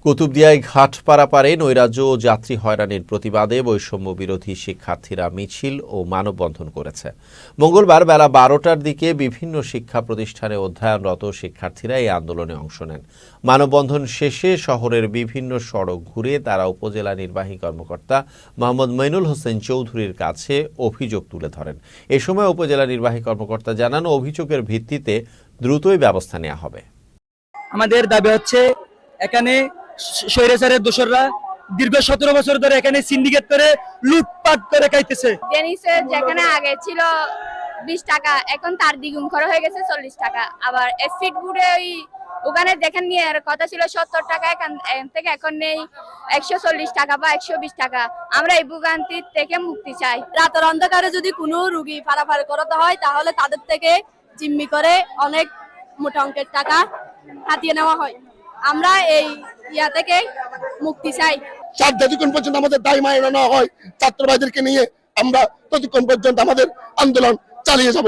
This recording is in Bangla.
কুতুবদিয়ায় ঘাট পারাপারে নৈরাজ্য ও যাত্রী হয়রানির প্রতিবাদে বৈষম্য বিরোধী শিক্ষার্থীরা মিছিল ও মানববন্ধন করেছে। মঙ্গলবার বেলা 12টার দিকে বিভিন্ন শিক্ষা প্রতিষ্ঠানে অধ্যয়নরত শিক্ষার্থীরা এই আন্দোলনে অংশ নেন। মানববন্ধন শেষে শহরের বিভিন্ন সড়ক ঘুরে তারা উপজেলা নির্বাহী কর্মকর্তা মোহাম্মদ মইনুল হোসেন চৌধুরীর কাছে অভিযোগ তুলে ধরেন। এ সময় উপজেলা নির্বাহী কর্মকর্তা জানান, অভিযোগের ভিত্তিতে দ্রুতই ব্যবস্থা নেওয়া হবে। আমাদের দাবি হচ্ছে, এখানে স্বৈরাচারের দোসররা দীর্ঘ 17 বছর ধরে এখানে সিন্ডিকেট করে লুটপাট করে খাইতেছে। ডেনিসের যেখানে আগে ছিল 20 টাকা, এখন তার দ্বিগুণ খরচ হয়ে গেছে 40 টাকা। আবার স্ট্রিট ফুডে ওখানে দেখেন নিয়ে কথা ছিল 70 টাকা, এখান থেকে এখন নেই 140 টাকা বা 120 টাকা। আমরা এই ভোগান্তি থেকে মুক্তি চাই। রাতের অন্ধকারে যদি কোনো রুগী পারাপার করাতে হয়, তাহলে তাদের থেকে জিম্মি করে অনেক মোটা অঙ্কের টাকা হাতিয়ে নেওয়া হয়। আমরা এই থেকে মুক্তি চাই। যতক্ষণ পর্যন্ত আমাদের দায় মানা না হয়, ছাত্র ভাইদেরকে নিয়ে আমরা ততক্ষণ পর্যন্ত আমাদের আন্দোলন চালিয়ে যাব।